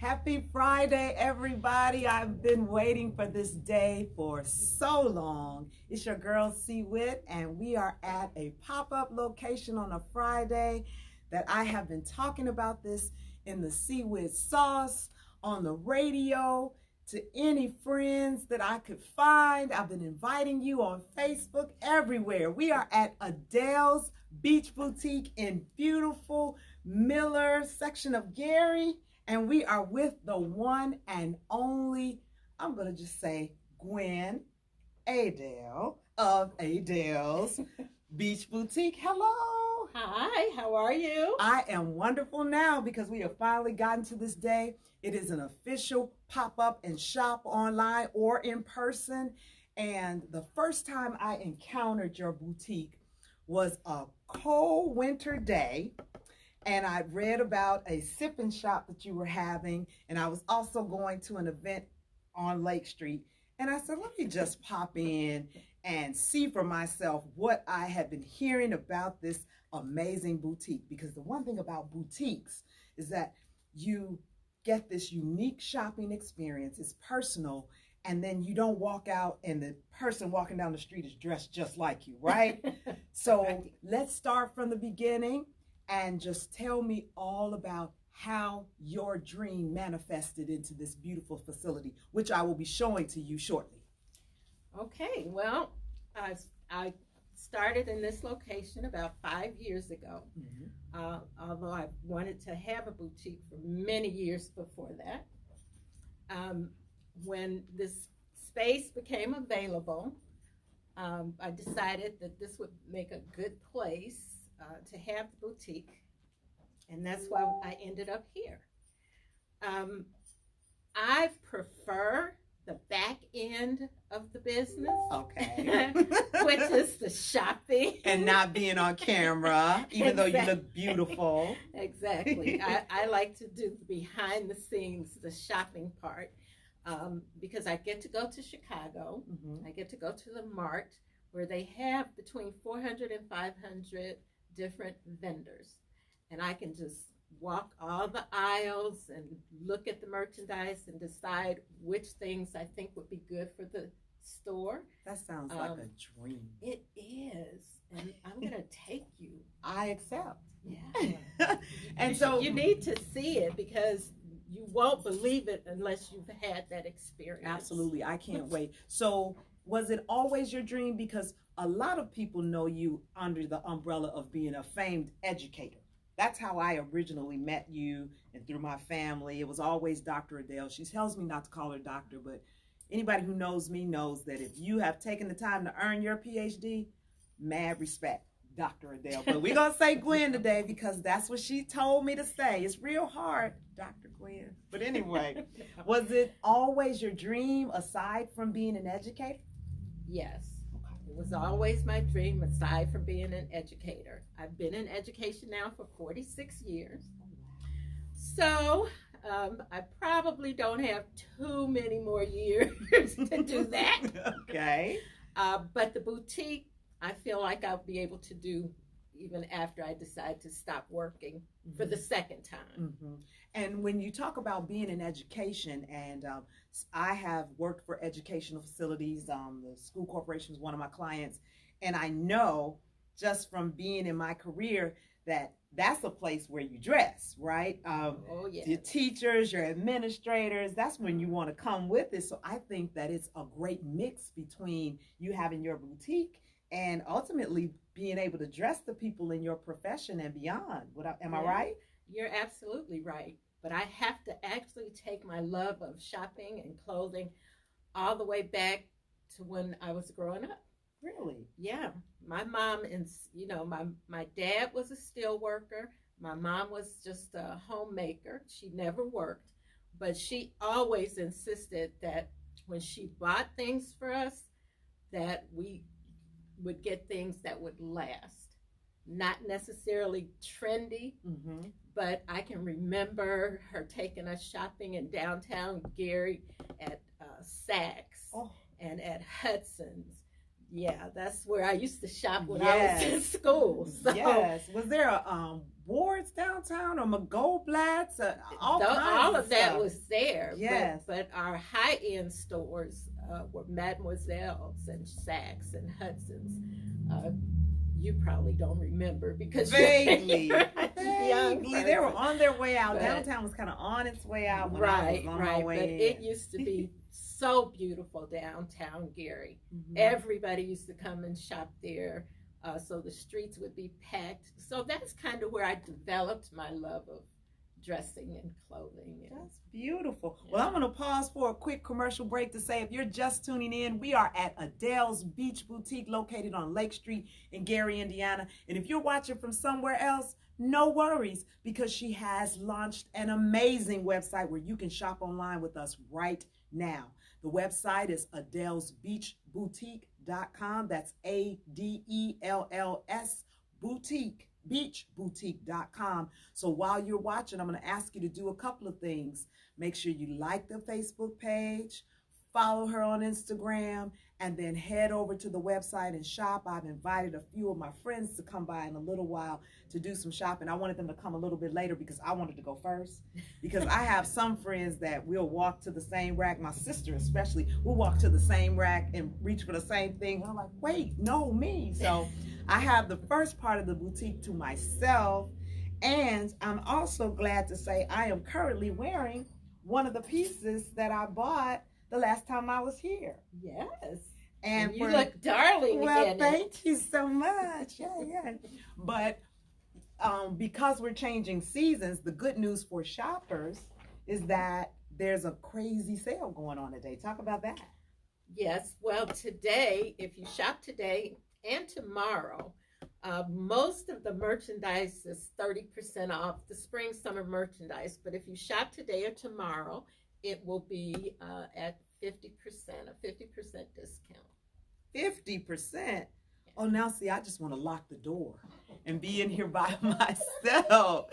Happy Friday, everybody. I've been waiting for this day for so long. It's your girl, C. Witt, and we are at a pop-up location on a Friday that I have been talking about this in the C. Witt sauce, on the radio, to any friends that I could find. I've been inviting you on Facebook, everywhere. We are at Adell's Beach Boutique in beautiful Miller section of Gary. And we are with the one and only, I'm going to just say, Gwen Adell of Adell's Beach Boutique. Hello. Hi, how are you? I am wonderful now because we have finally gotten to this day. It is an official pop-up and shop online or in person. And the first time I encountered your boutique was a cold winter day. And I read about a sip and shop that you were having, and I was also going to an event on Lake Street. And I said, let me just pop in and see for myself what I had been hearing about this amazing boutique. Because the one thing about boutiques is that you get this unique shopping experience. It's personal, and then you don't walk out and the person walking down the street is dressed just like you, right? So Right. Let's start from the beginning. And just tell me all about how your dream manifested into this beautiful facility, which I will be showing to you shortly. Okay, well, I started in this location about 5 years ago. Although I wanted to have a boutique for many years before that. When this space became available, I decided that this would make a good place to have the boutique, and that's why I ended up here. I prefer the back end of the business, Okay. which is the shopping. And not being on camera, even though you Exactly. look beautiful. Exactly. I like to do the behind the scenes, the shopping part, because I get to go to Chicago. I get to go to the Mart, where they have between 400 and 500 different vendors, and I can just walk all the aisles and look at the merchandise and decide which things I think would be good for the store. That sounds like a dream. It is, and I'm gonna take you. I accept. Yeah. And so you need to see it because you won't believe it unless you've had that experience. Absolutely, I can't wait. So was it always your dream? Because a lot of people know you under the umbrella of being a famed educator. That's how I originally met you, and through my family. It was always Dr. Adell. She tells me not to call her doctor, but anybody who knows me knows that if you have taken the time to earn your PhD, mad respect, Dr. Adell. But we're going to say Gwen today because that's what she told me to say. It's real hard, Dr. Gwen. But anyway, was it always your dream aside from being an educator? Yes. It was always my dream aside from being an educator. I've been in education now for 46 years. So I probably don't have too many more years to do that. Okay. But the boutique, I feel like I'll be able to do even after I decide to stop working for the second time. And when you talk about being in education, and I have worked for educational facilities, the school corporation is one of my clients, and I know just from being in my career that that's a place where you dress, right? Oh, yeah. Your teachers, your administrators, that's when you want to come with it. So I think that it's a great mix between you having your boutique and ultimately being able to dress the people in your profession and beyond. Am I right? You're absolutely right. But I have to actually take my love of shopping and clothing all the way back to when I was growing up. Really? Yeah. My mom, and my dad was a steel worker. My mom was just a homemaker. She never worked. But she always insisted that when she bought things for us, that we would get things that would last. Not necessarily trendy, but I can remember her taking us shopping in downtown Gary at Saks and at Hudson's, Yeah, that's where I used to shop when I was in Yes. school. So Yes. Was there a Wards downtown or Goldblatt's? All kinds all of of that stuff. was there, Yes. but our high end stores were Mademoiselle's and Saks and Hudson's. Uh, you probably don't remember because Vaguely. you're a young Vaguely. They were person. on their way out. But Downtown was kind of on its way out when I right, was on my right. way But in. it used to be so beautiful downtown Gary. Mhm. Everybody used to come and shop there. So the streets would be packed. So that's kind of where I developed my love of dressing and clothing. That's beautiful. Yeah. Well, I'm going to pause for a quick commercial break to say if you're just tuning in, we are at Adell's Beach Boutique located on Lake Street in Gary, Indiana. And if you're watching from somewhere else, no worries, because she has launched an amazing website where you can shop online with us right now. The website is adellsbeachboutique.com. That's ADELLS boutique. beachboutique.com. So while you're watching, I'm going to ask you to do a couple of things. Make sure you like the Facebook page, follow her on Instagram, and then head over to the website and shop. I've invited a few of my friends to come by in a little while to do some shopping. I wanted them to come a little bit later because I wanted to go first, because I have some friends that will walk to the same rack. My sister especially will walk to the same rack and reach for the same thing. And I'm like, wait, no, me. So I have the first part of the boutique to myself, and I'm also glad to say I am currently wearing one of the pieces that I bought the last time I was here. Yes. And you look darling. Well, thank you so much. Yeah. But because we're changing seasons, the good news for shoppers is that there's a crazy sale going on today. Talk about that. Yes. Well, today, if you shop today and tomorrow, most of the merchandise is 30% off, the spring summer merchandise. But if you shop today or tomorrow, it will be at 50%, a 50% discount. 50%? Oh, now see, I just want to lock the door and be in here by myself.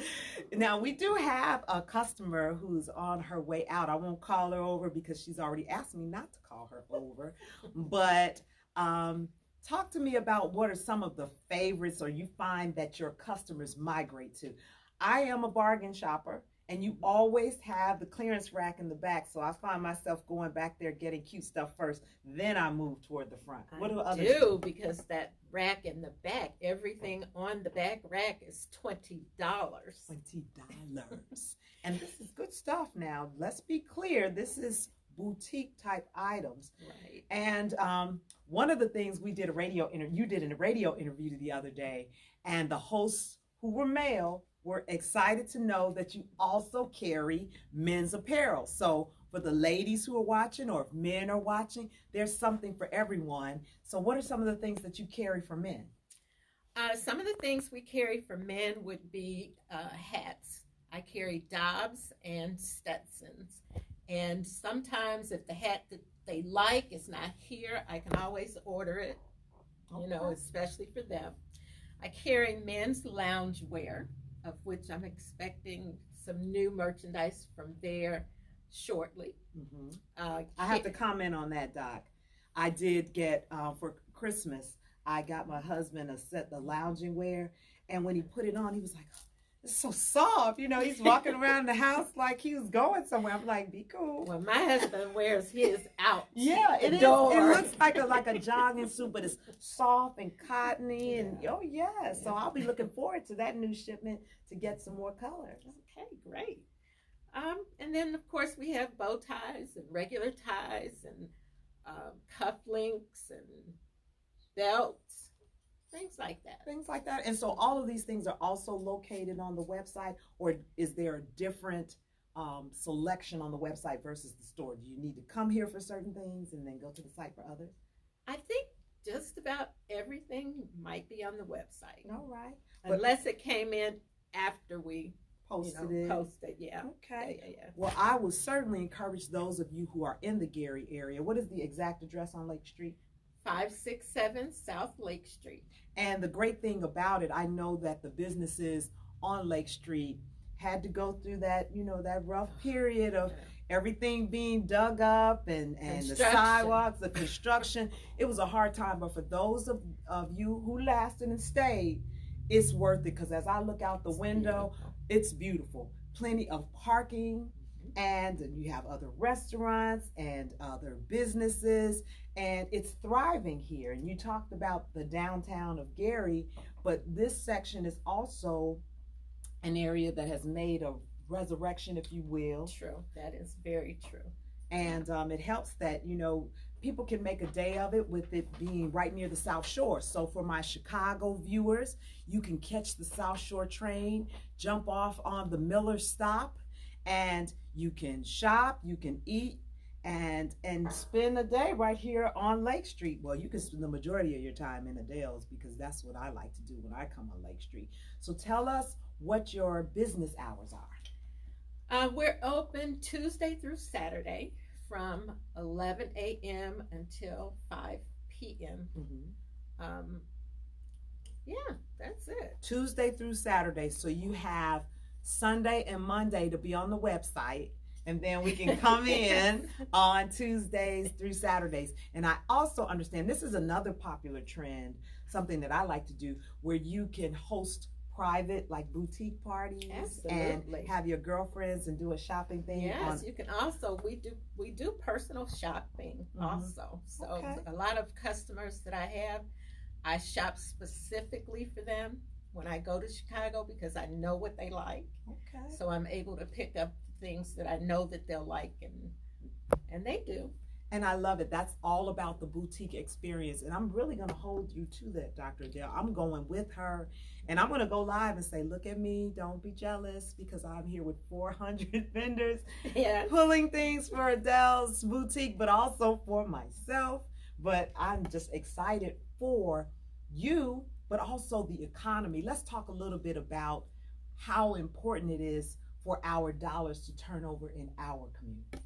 Now, we do have a customer who's on her way out. I won't call her over because she's already asked me not to call her over. But talk to me about what are some of the favorites or you find that your customers migrate to. I am a bargain shopper, and you always have the clearance rack in the back, so I find myself going back there getting cute stuff first, then I move toward the front. What do others do? Because that rack in the back, everything on the back rack is $20. $20. And this is good stuff now. Let's be clear, this is boutique type items. Right. And one of the things you did a radio interview the other day, and the hosts, who were male, were excited to know that you also carry men's apparel. So for the ladies who are watching, or if men are watching, there's something for everyone. So what are some of the things that you carry for men? Some of the things we carry for men would be hats. I carry Dobbs and Stetsons. And sometimes if the hat that they like is not here, I can always order it, especially for them. I carry men's loungewear, of which I'm expecting some new merchandise from there shortly. Mm-hmm. I have to comment on that, Doc. I did get, for Christmas, I got my husband a set of lounging wear, and when he put it on, he was like, it's so soft. He's walking around the house like he was going somewhere. I'm like, be cool. Well, my husband wears his out. Yeah, it is. It looks like a jogging suit, but it's soft and cottony. Yeah. And oh, yeah. So I'll be looking forward to that new shipment to get some more colors. Okay, great. And then, of course, we have bow ties and regular ties and cufflinks and belts. Things like that. And so all of these things are also located on the website, or is there a different selection on the website versus the store? Do you need to come here for certain things and then go to the site for others? I think just about everything might be on the website. All right. Unless it came in after we posted it. Yeah. Okay. Yeah. Well, I will certainly encourage those of you who are in the Gary area. What is the exact address on Lake Street? 567 South Lake Street. And the great thing about it, I know that the businesses on Lake Street had to go through that, that rough period of everything being dug up and the sidewalks, the construction. It was a hard time, but for those of you who lasted and stayed, it's worth it, because as I look out the window, it's beautiful. Plenty of parking, and you have other restaurants and other businesses, and it's thriving here. And you talked about the downtown of Gary, but this section is also an area that has made a resurrection, if you will. True. That is very true. And it helps that, people can make a day of it with it being right near the South Shore. So for my Chicago viewers, you can catch the South Shore train, jump off on the Miller stop, and you can shop, you can eat, and spend a day right here on Lake Street. Well, you can spend the majority of your time in Adell's, because that's what I like to do when I come on Lake Street. So tell us what your business hours are. We're open Tuesday through Saturday from 11 a.m. until 5 p.m. Yeah, that's it. Tuesday through Saturday. So you have Sunday and Monday to be on the website, and then we can come in on Tuesdays through Saturdays. And I also understand this is another popular trend, something that I like to do, where you can host private, like, boutique parties. Absolutely. And have your girlfriends and do a shopping thing. Yes, you can also, we do personal shopping also. So a lot of customers that I have, I shop specifically for them when I go to Chicago, because I know what they like. So I'm able to pick up things that I know that they'll like, and they do. And I love it. That's all about the boutique experience. And I'm really going to hold you to that, Dr. Adell. I'm going with her, and I'm going to go live and say, look at me. Don't be jealous, because I'm here with 400 vendors pulling things for Adell's boutique, but also for myself. But I'm just excited for you, but also the economy. Let's talk a little bit about how important it is for our dollars to turn over in our community.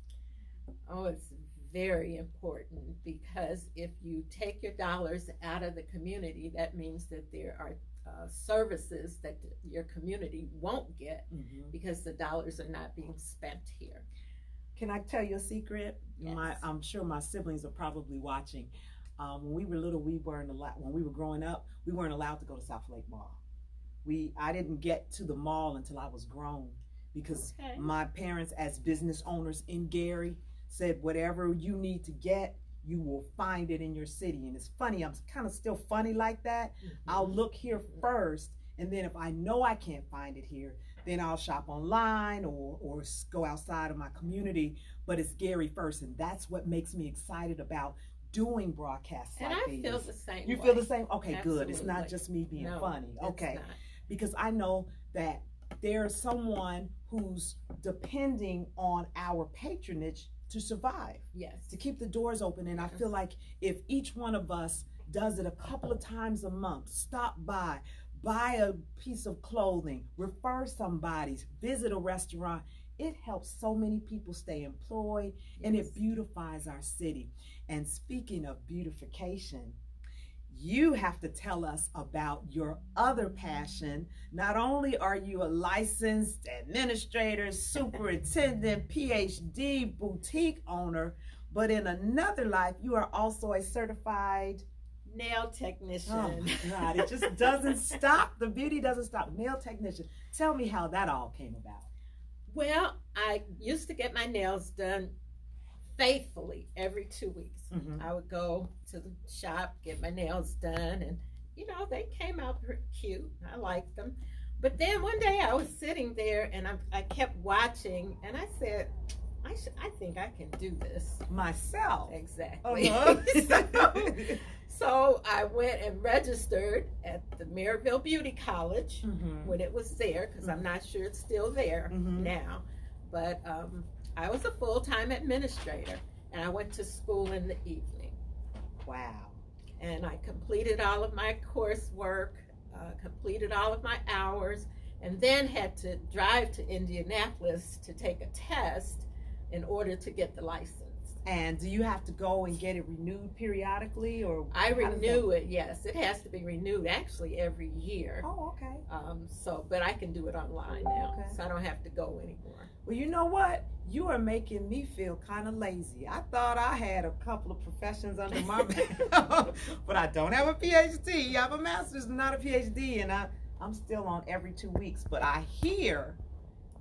Oh, it's very important, because if you take your dollars out of the community, that means that there are services that your community won't get because the dollars are not being spent here. Can I tell you a secret? Yes. I'm sure my siblings are probably watching. When we were little, when we were growing up, we weren't allowed to go to South Lake Mall. I didn't get to the mall until I was grown, because my parents, as business owners in Gary, said whatever you need to get, you will find it in your city. And it's funny, I'm kind of still funny like that. I'll look here first, and then if I know I can't find it here, then I'll shop online or go outside of my community. But it's Gary first, and that's what makes me excited about doing broadcasts like these. And I feel the same You way. feel the same? Okay, Absolutely. good. It's not just me being funny. Okay. Not. Because I know that there's someone who's depending on our patronage to survive. Yes. To keep the doors open. And I feel like if each one of us does it a couple of times a month, stop by, buy a piece of clothing, refer somebody, visit a restaurant, it helps so many people stay employed, and it beautifies our city. And speaking of beautification, you have to tell us about your other passion. Not only are you a licensed administrator, superintendent, PhD, boutique owner, but in another life, you are also a certified nail technician. Oh my God, it just doesn't stop. The beauty doesn't stop. Nail technician. Tell me how that all came about. Well, I used to get my nails done faithfully every 2 weeks. I would go to the shop, get my nails done, and they came out pretty cute. I liked them. But then one day I was sitting there and I kept watching, and I said, I think I can do this myself. Exactly. So I went and registered at the Maryville Beauty College when it was there, because I'm not sure it's still there now. But I was a full-time administrator, and I went to school in the evening. Wow. And I completed all of my coursework, completed all of my hours, and then had to drive to Indianapolis to take a test in order to get the license. And do you have to go and get it renewed periodically, or I how does that- renew it. Yes, it has to be renewed actually every year. Oh, okay. But I can do it online now, Okay. so I don't have to go anymore. Well, you know what? You are making me feel kind of lazy. I thought I had a couple of professions under my belt, but I don't have a PhD. I have a master's, not a PhD, and I'm still on every 2 weeks. But I hear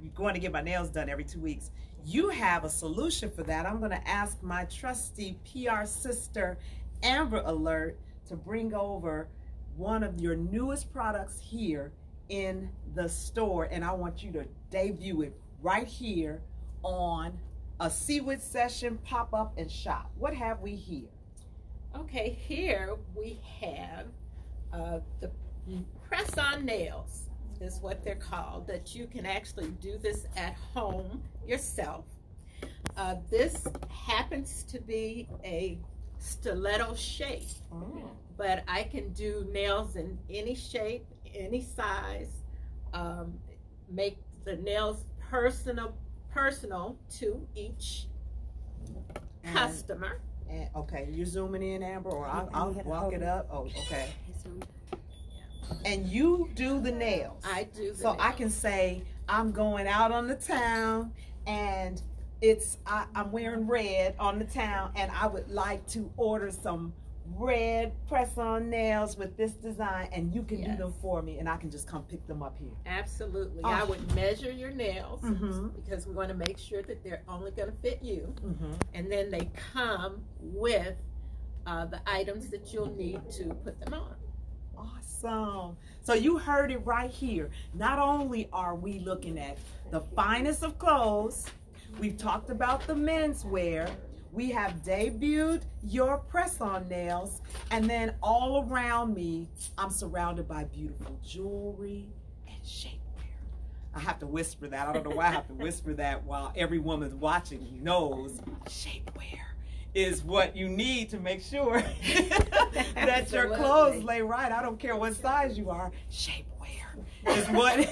you're going to get my nails done every 2 weeks. You have a solution for that. I'm going to ask my trusty PR sister, Amber Alert, to bring over one of your newest products here in the store, and I want you to debut it right here on a Seawood Session pop-up and shop. What have we here? Okay, here we have the press-on nails is what they're called, that you can actually do this at home yourself. This happens to be a stiletto shape, but I can do nails in any shape, any size, make the nails personal to each customer. And okay, you're zooming in, Amber, or I'll walk it up. Oh, okay. And you do the nails. I do the so nails. I can say I'm going out on the town, and I'm wearing red on the town, and I would like to order some red press-on nails with this design, and you can do them for me, and I can just come pick them up here. Absolutely. Oh. I would measure your nails Mm-hmm. because we want to make sure that they're only going to fit you. Mm-hmm. And then they come with the items that you'll need to put them on. Awesome. So you heard it right here. Not only are we looking at the finest of clothes, we've talked about the menswear, we have debuted your press-on nails, and then all around me, I'm surrounded by beautiful jewelry and shapewear. I have to whisper that. I don't know why I have to whisper that while every woman watching knows shapewear is what you need to make sure that your clothes lay right. I don't care what size you are. Shapewear is what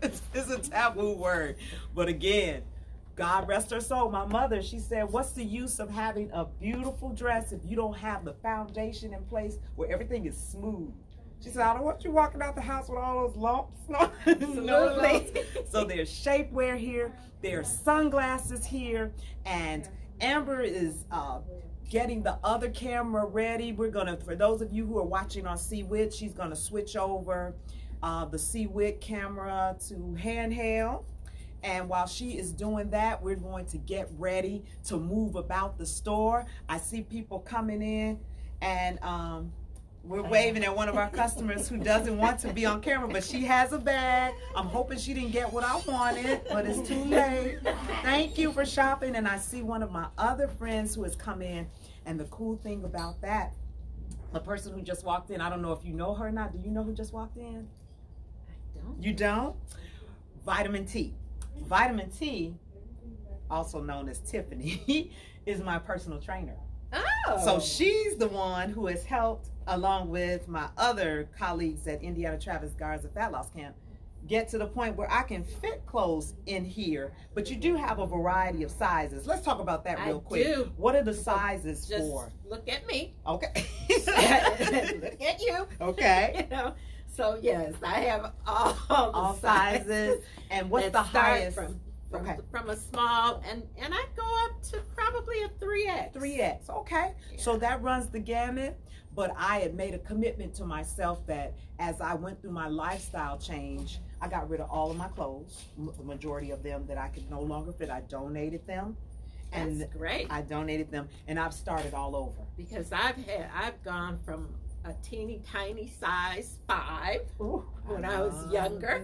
it's a taboo word. But again, God rest her soul, my mother, she said, what's the use of having a beautiful dress if you don't have the foundation in place where everything is smooth? She said, I don't want you walking out the house with all those lumps. No. So there's shapewear here, there's sunglasses here, and Amber is getting the other camera ready. We're gonna, for those of you who are watching on Seawit, she's gonna switch over the Seawit camera to handheld. And while she is doing that, we're going to get ready to move about the store. I see people coming in, and we're waving at one of our customers who doesn't want to be on camera, but she has a bag. I'm hoping she didn't get what I wanted, but it's too late. Thank you for shopping. And I see one of my other friends who has come in, and the cool thing about that, the person who just walked in, I don't know if you know her or not. Do you know who just walked in? I don't. You don't? Vitamin T. Vitamin T, also known as Tiffany, is my personal trainer. Oh. So she's the one who has helped, along with my other colleagues at Indiana Travis Garza Fat Loss Camp, get to the point where I can fit clothes in here, but you do have a variety of sizes. Let's talk about that real quick. Do. What are the sizes Just for? look at me. Okay. Look at you. Okay. You know. So yes, I have all the sizes. And what's the highest? From a small, and I go up to probably a 3X. 3X, okay. Yeah. So that runs the gamut, but I had made a commitment to myself that as I went through my lifestyle change, I got rid of all of my clothes, the majority of them that I could no longer fit. I donated them. And That's great. I donated them, and I've started all over. Because I've gone from a teeny tiny size 5 when I was younger.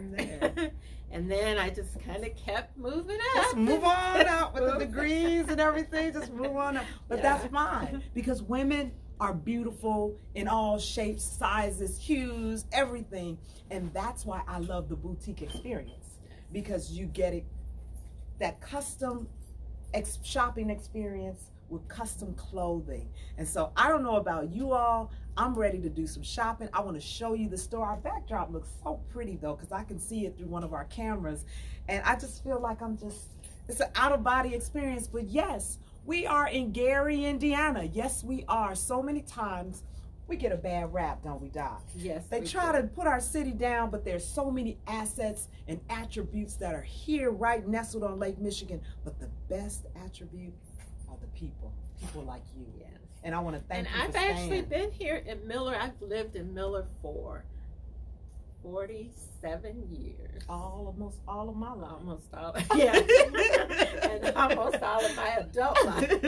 And then I just kind of kept moving up. Just move on out with the degrees and everything. Just move on up. But that's fine, because women are beautiful in all shapes, sizes, hues, everything. And that's why I love the boutique experience, because you get it, that custom shopping experience with custom clothing. And so I don't know about you all, I'm ready to do some shopping. I want to show you the store. Our backdrop looks so pretty though, because I can see it through one of our cameras, and I just feel like it's an out-of-body experience. But yes, We are in Gary, Indiana. Yes, we are. So many times we get a bad rap, don't we, Doc? Yes. They try to put our city down, but there's so many assets and attributes that are here right nestled on Lake Michigan. But the best attribute are the people like you. Yes. And I want to thank you for staying. And I've actually been here in Miller. I've lived in Miller for 47 years. Almost all of my life. Almost all. Yeah. And almost all of my adult life.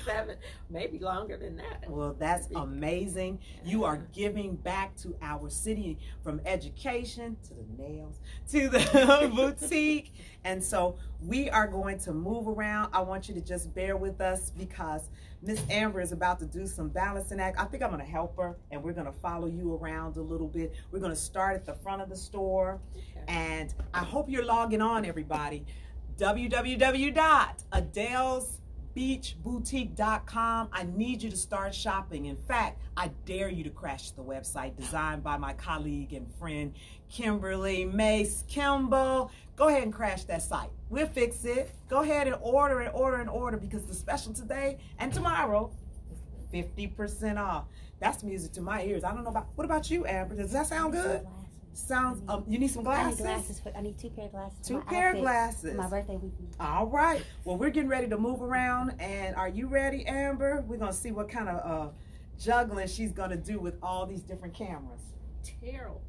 7, maybe longer than that. Well, that's amazing. You are giving back to our city, from education to the nails to the boutique. And so we are going to move around. I want you to just bear with us because Miss Amber is about to do some balancing act. I think I'm going to help her, and we're going to follow you around a little bit. We're going to start at the front of the store. Okay. And I hope you're logging on, everybody. www.adellsbeachboutique.com. I need you to start shopping. In fact, I dare you to crash the website designed by my colleague and friend, Kimberly Mace Kimball. Go ahead and crash that site. We'll fix it. Go ahead and order because the special today and tomorrow, 50% off. That's music to my ears. I don't know what about you, Amber? Does that sound good? Sounds. You need some glasses? I need 2 pair of glasses. 2 pair of glasses. For my birthday weekend. All right. Well, we're getting ready to move around. And are you ready, Amber? We're going to see what kind of juggling she's going to do with all these different cameras. Terrell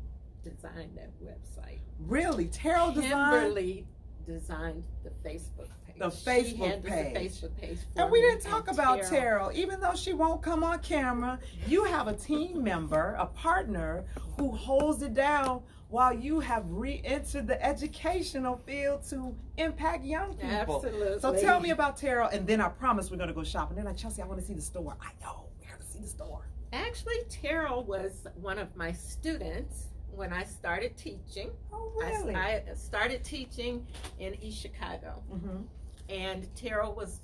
designed that website. Really? Terrell designed? Kimberly designed the Facebook page. The Facebook page. The Facebook page. And we didn't talk about Terrell. Even though she won't come on camera, you have a team member, a partner, who holds it down while you have re-entered the educational field to impact young people. Absolutely. So tell me about Terrell, and then I promise we're going to go shopping. They're like, Chelsea, I want to see the store. I know. We got to see the store. Actually, Terrell was one of my students when I started teaching. Oh, really? I started teaching in East Chicago. Mm-hmm. And Terrell was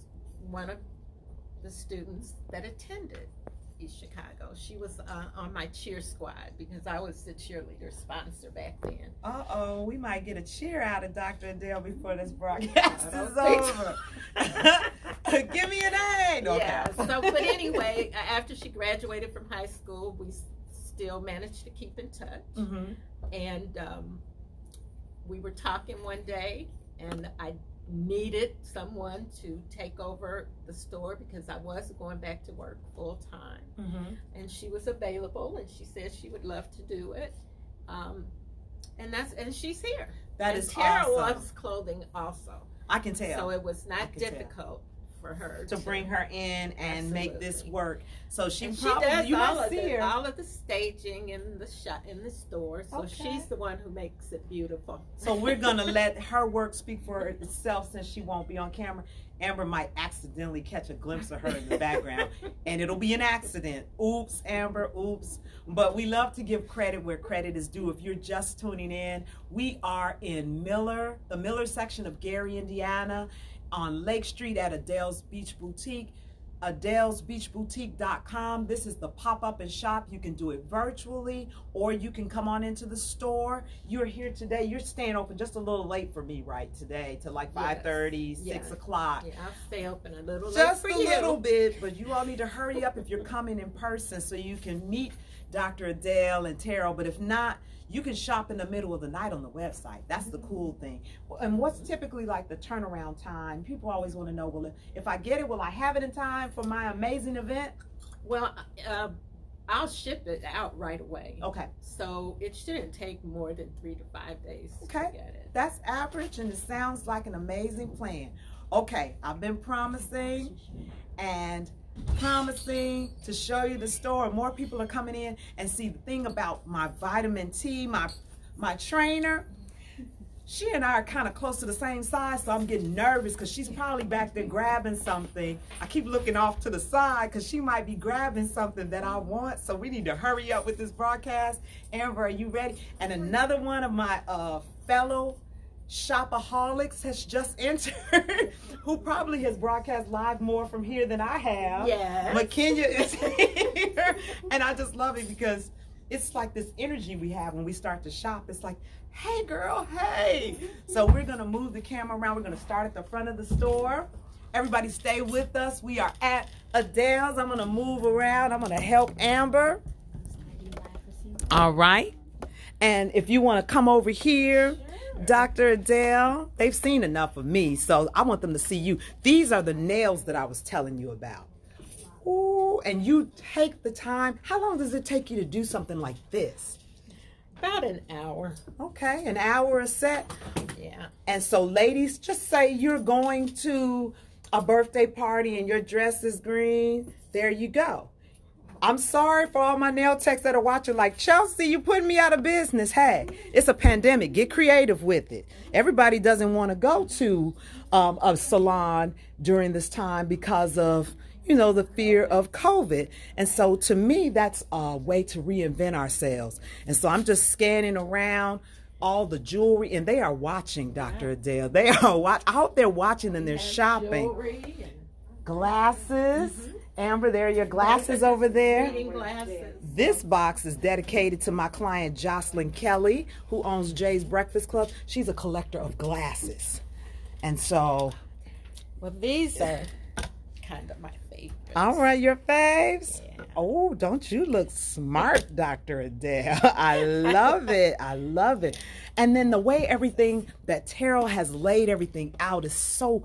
one of the students that attended East Chicago. She was on my cheer squad because I was the cheerleader sponsor back then. Uh-oh, we might get a cheer out of Dr. Adell before this broadcast is over. Give me an A. Okay. Yeah, but anyway, after she graduated from high school, we still managed to keep in touch. Mm-hmm. And we were talking one day, and I needed someone to take over the store because I was going back to work full time. Mm-hmm. And she was available, and she said she would love to do it. And she's here. That is Tara awesome. loves clothing also. I can tell. So it was not difficult for her to bring her in and make this work. So she does all of the staging in the shop in the store. So she's the one who makes it beautiful. So we're gonna let her work speak for itself since she won't be on camera. Amber might accidentally catch a glimpse of her in the background, and it'll be an accident. Oops, Amber, oops. But we love to give credit where credit is due. If you're just tuning in, we are in Miller, the Miller section of Gary, Indiana, on Lake Street at Adell's Beach Boutique, adellsbeachboutique.com. This is the pop-up and shop. You can do it virtually, or you can come on into the store. You're here today. You're staying open just a little late for me, right, today, to like 5:30, 6 o'clock. Yeah, I'll stay open a little late just for a little bit, but you all need to hurry up if you're coming in person so you can meet Dr. Adell and Terrell. But if not, you can shop in the middle of the night on the website. That's the cool thing. And what's typically like the turnaround time? People always want to know, well, if I get it, will I have it in time for my amazing event? Well, I'll ship it out right away. Okay. So it shouldn't take more than 3 to 5 days to get it. That's average, and it sounds like an amazing plan. Okay, I've been promising to show you the store. More people are coming in, and see, the thing about my vitamin T, my trainer, she and I are kind of close to the same size, so I'm getting nervous because she's probably back there grabbing something. I keep looking off to the side because she might be grabbing something that I want, so we need to hurry up with this broadcast. Amber, are you ready? And another one of my fellow shopaholics has just entered, who probably has broadcast live more from here than I have. Yeah. But Kenya is here, and I just love it because it's like this energy we have when we start to shop. It's like, hey girl, hey. So we're gonna move the camera around. We're gonna start at the front of the store, Everybody stay with us. We are at Adell's. I'm going to move around. I'm going to help Amber. All right. And if you want to come over here, Dr. Adell, they've seen enough of me, so I want them to see you. These are the nails that I was telling you about. Ooh, and you take the time. How long does it take you to do something like this? About an hour. Okay, an hour a set. Yeah. And so, ladies, just say you're going to a birthday party and your dress is green. There you go. I'm sorry for all my nail techs that are watching like, Chelsea, you putting me out of business. Hey, it's a pandemic. Get creative with it. Everybody doesn't want to go to a salon during this time because of, you know, the fear of COVID. And so to me, that's a way to reinvent ourselves. And so I'm just scanning around all the jewelry, and they are watching, Dr. Adell. They are watching. I hope they're watching and they're shopping. Jewelry and Glasses. Amber, there are your glasses over there. reading glasses. This box is dedicated to my client Jocelyn Kelly, who owns Jay's Breakfast Club. She's a collector of glasses. And so, Well, these are kind of my favorites. all right, your faves? Yeah. Oh, don't you look smart, Dr. Adell. I love it. I love it. And then the way everything that Terrell has laid everything out is so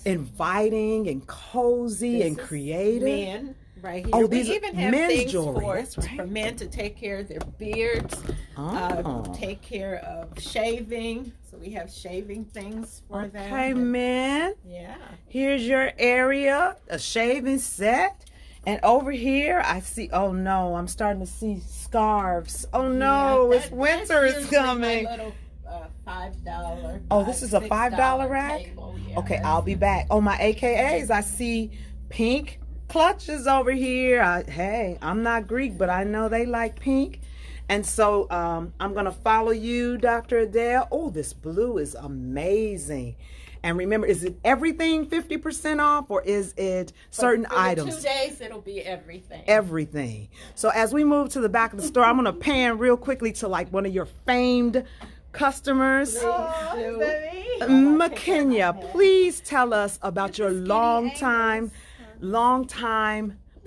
inviting and cozy This and is creative. Men right here. Oh, We these are even have men's things jewelry. for, That's right. for men to take care of their beards, Oh. take care of shaving. So we have shaving things for them. Okay, man. Yeah. Here's your area, a shaving set. And over here, I see, oh no, I'm starting to see scarves. Oh no, Yeah, it's winter is usually my coming. little, $5. Oh, this is a $5 rack? Table. Yeah, Okay, that's- I'll be back. Oh, my AKAs, I see pink clutches over here. Hey, I'm not Greek, but I know they like pink. And so I'm going to follow you, Dr. Adell. Oh, this blue is amazing. And remember, is it everything 50% off, or is it certain For the items? 2 days, it'll be everything. Everything. So as we move to the back of the store, I'm going to pan real quickly to like one of your famed customers. McKenya, please tell us about your long time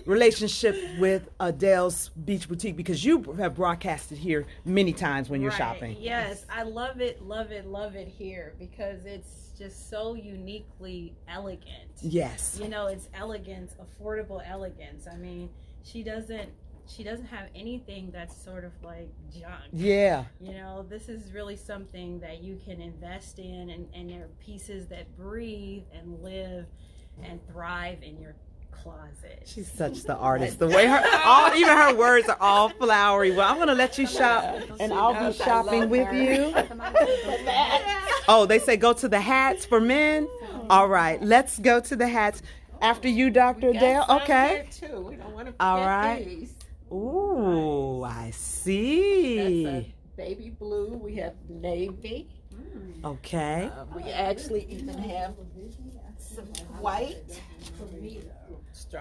relationship with Adell's Beach Boutique, because you have broadcasted here many times when you're shopping. Yes, I love it here because it's just so uniquely elegant. Yes. You know, it's elegance, affordable elegance. I mean, she doesn't have anything that's sort of like junk. Yeah. You know, this is really something that you can invest in, and they're pieces that breathe and live and thrive in your closet. She's such the artist. The way even her words are all flowery. Well, I'm going to let you shop, and I'll be shopping with you. Oh, they say go to the hats for men. All right, let's go to the hats. After you, Dr. Adell. Okay. Too. We don't want to forget All right. these. Ooh, I see. That's a baby blue. We have navy. Okay. We actually even have some white.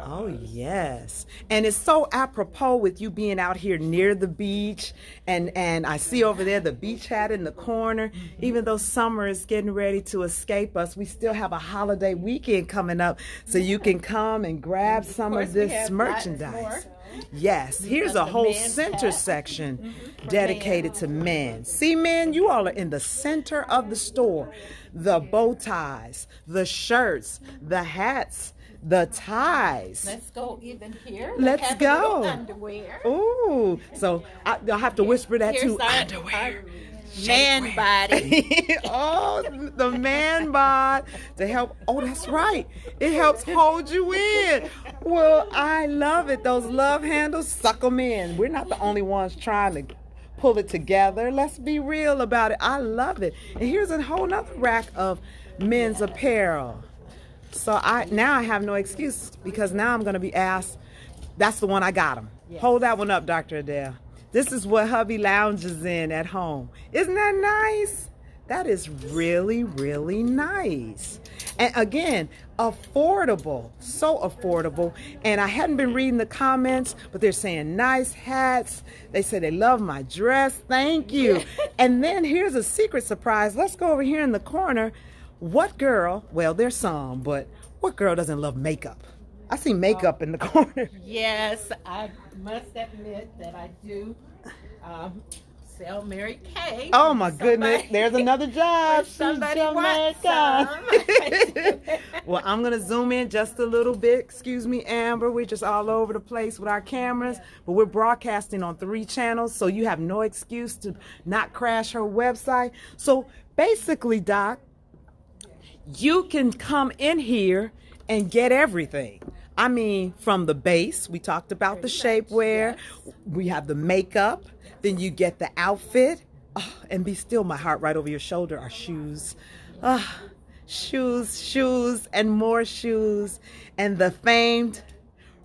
Oh, yes. And it's so apropos with you being out here near the beach. And I see over there the beach hat in the corner. Even though summer is getting ready to escape us, we still have a holiday weekend coming up. So you can come and grab some of this merchandise. Yes, here's a whole center section dedicated to men. See, men, you all are in the center of the store. The bow ties, the shirts, the hats, the ties. Let's go even here. Let's Have a go. little underwear. Ooh, so I'll have to whisper that too. Here's our Underwear. man body. Oh, the man bod to help. Oh, that's right. It helps hold you in. Well, I love it. Those love handles suck them in. We're not the only ones trying to pull it together. Let's be real about it. I love it. And here's a whole nother rack of men's apparel. So now I have no excuse, because now I'm going to be asked. That's the one I got him. Yes. Hold that one up, Dr. Adell. This is what hubby lounges in at home. Isn't that nice? That is really, really nice. And again, affordable, so affordable. And I hadn't been reading the comments, but they're saying nice hats. They say they love my dress. Thank you. And then here's a secret surprise. Let's go over here in the corner. What girl, well, there's some, but What girl doesn't love makeup? I see makeup in the corner. Yes, I must admit that I do sell Mary Kay. Oh my goodness, there's another job. If somebody She's wants Jamaican. some. Well, I'm going to zoom in just a little bit. Excuse me, Amber. We're just all over the place with our cameras, but we're broadcasting on 3 channels, so you have no excuse to not crash her website. So basically, Doc, you can come in here and get everything. I mean, from the base, we talked about the shapewear, we have the makeup, then you get the outfit, and be still, my heart, right over your shoulder are shoes. Shoes, and more shoes, and the famed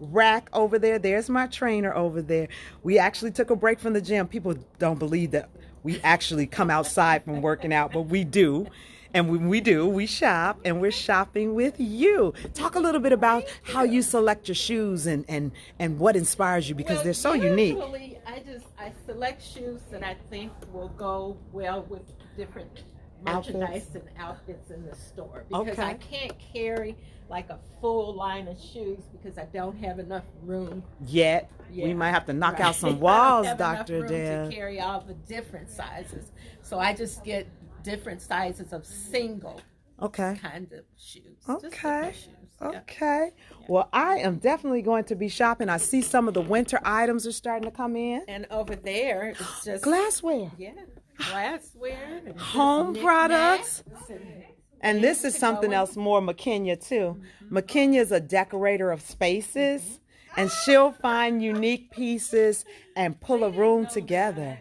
rack over there. There's my trainer over there. We actually took a break from the gym. People don't believe that we actually come outside from working out, but we do. And when we do, we shop, and we're shopping with you. Talk a little bit about how you select your shoes and what inspires you, because they're so unique. Usually, I select shoes that I think will go well with different merchandise and outfits in the store, because I can't carry like a full line of shoes because I don't have enough room yet. We might have to knock out some walls, Dr. Adell. To carry all the different sizes, so I just get different sizes of single kind of shoes. Okay. Shoes. Okay. Well, I am definitely going to be shopping. I see some of the winter items are starting to come in. And over there, it's just glassware. Yeah, glassware. And home products. And this is something else more McKenya too. McKenya's a decorator of spaces, and she'll find unique pieces and pull a room together.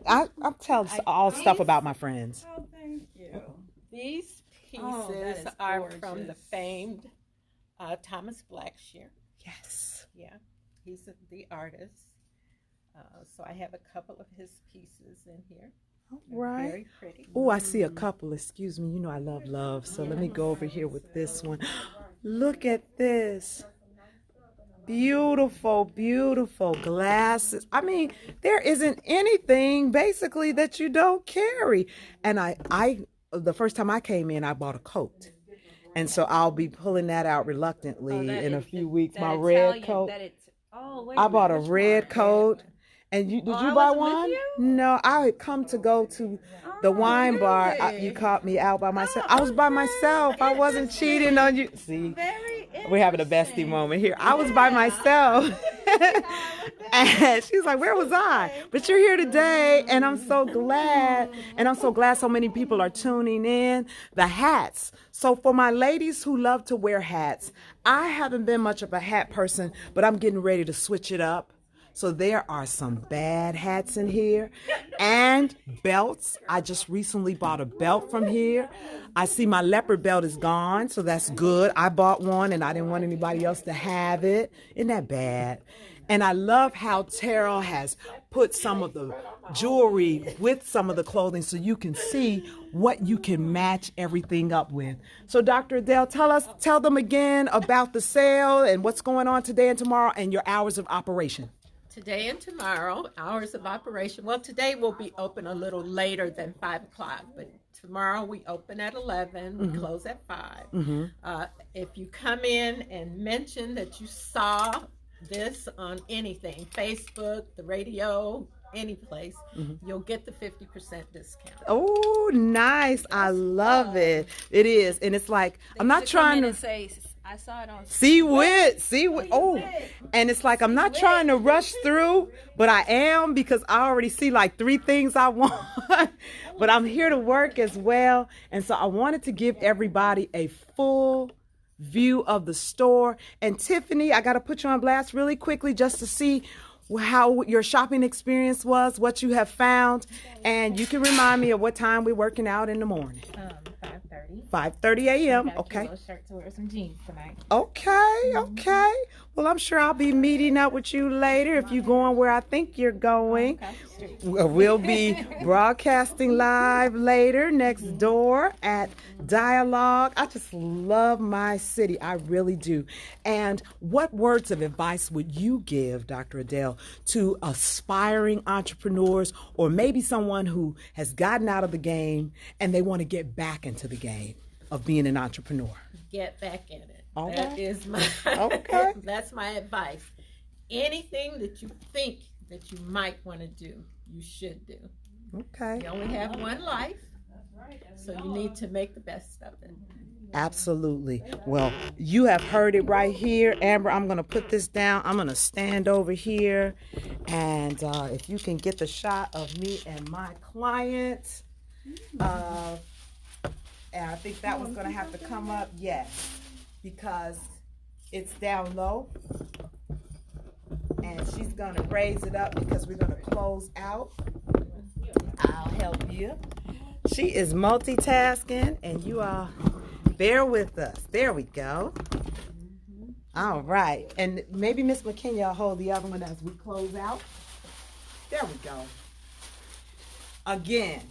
I'm telling all stuff about my friends. Oh, thank you. These pieces are from the famed Thomas Blackshear. Yes. Yeah, he's the artist. So I have a couple of his pieces in here. Right. Very pretty. Oh, I see a couple. Excuse me. You know I love. So let me go over here with this one. Look at this. Beautiful, beautiful glasses. I mean, there isn't anything basically that you don't carry. And I the first time I came in, I bought a coat. And so I'll be pulling that out reluctantly in a few weeks. My red coat. I bought a red coat. And did you buy one? No, I had come to go to the wine bar. You caught me out by myself. I was by myself. I wasn't cheating on you. See, we're having a bestie moment here. I was by myself. And she was like, where was I? But you're here today, and I'm so glad. And I'm so glad so many people are tuning in. The hats. So for my ladies who love to wear hats, I haven't been much of a hat person, but I'm getting ready to switch it up. So there are some bad hats in here and belts. I just recently bought a belt from here. I see my leopard belt is gone, so that's good. I bought one and I didn't want anybody else to have it. Isn't that bad? And I love how Terrell has put some of the jewelry with some of the clothing so you can see what you can match everything up with. So Dr. Adell, tell them again about the sale and what's going on today and tomorrow and your hours of operation. Today and tomorrow, hours of operation. Well, today we'll be open a little later than 5 o'clock, but tomorrow we open at 11. We close at 5. If you come in and mention that you saw this on anything, Facebook, the radio, any place, you'll get the 50% discount. Oh, nice. I love it. It is. And it's like, I'm not trying to say, I saw it on See wit. Oh, and it's like I'm not trying to rush through, but I am, because I already see like 3 things I want. But I'm here to work as well. And so I wanted to give everybody a full view of the store. And Tiffany, I got to put you on blast really quickly just to see how your shopping experience was, what you have found. And you can remind me of what time we're working out in the morning. 5:30 a.m. Okay. Shirt to wear some jeans tonight. Okay. Well, I'm sure I'll be meeting up with you later if you're going where I think you're going. We'll be broadcasting live later next door at Dialogue. I just love my city. I really do. And what words of advice would you give, Dr. Adell, to aspiring entrepreneurs or maybe someone who has gotten out of the game and they want to get back into the game? of being an entrepreneur? Get back in it. Okay. That is my Okay. that's my advice. Anything that you think that you might want to do, you should do. Okay. You only have one life, so you need to make the best of it. Absolutely. Well, you have heard it right here. Amber, I'm going to put this down. I'm going to stand over here. And if you can get the shot of me and my client. And I think that was going to have to come up. Yes. Because it's down low. And she's going to raise it up because we're going to close out. I'll help you. She is multitasking, and you are... bear with us. There we go. All right. And maybe Miss McKinney will hold the other one as we close out. There we go. Again,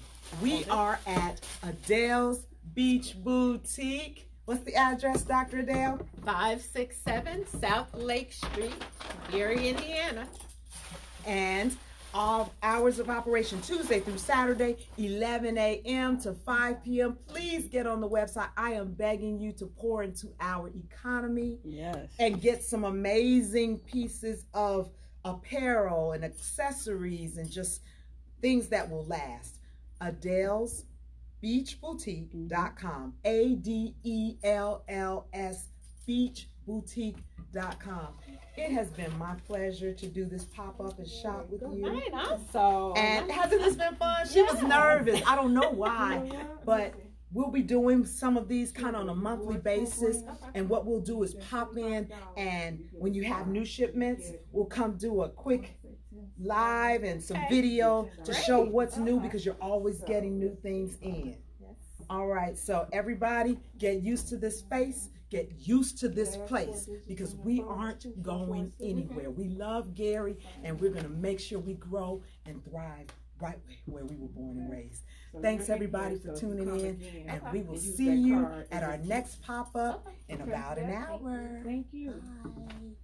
we are at Adell's Beach Boutique. What's the address, Dr. Adell? 567 South Lake Street, Gary, Indiana. And all hours of operation, Tuesday through Saturday, 11 a.m. to 5 p.m. Please get on the website. I am begging you to pour into our economy. Yes. And get some amazing pieces of apparel and accessories and just things that will last. Adell's beachboutique.com. ADELLS beachboutique.com. It has been my pleasure to do this pop-up and shop with you. Mine also. And hasn't this been fun? She was nervous. I don't know why, but we'll be doing some of these kind of on a monthly basis. And what we'll do is pop in, and when you have new shipments, we'll come do a quick live and some video to show what's new, because you're always getting new things in. All right, so everybody get used to this space. Get used to this place, because we aren't going anywhere. We love Gary, and we're going to make sure we grow and thrive right where we were born and raised. Thanks, everybody, for tuning in, and we will see you at our next pop-up in about an hour. Thank you. Bye.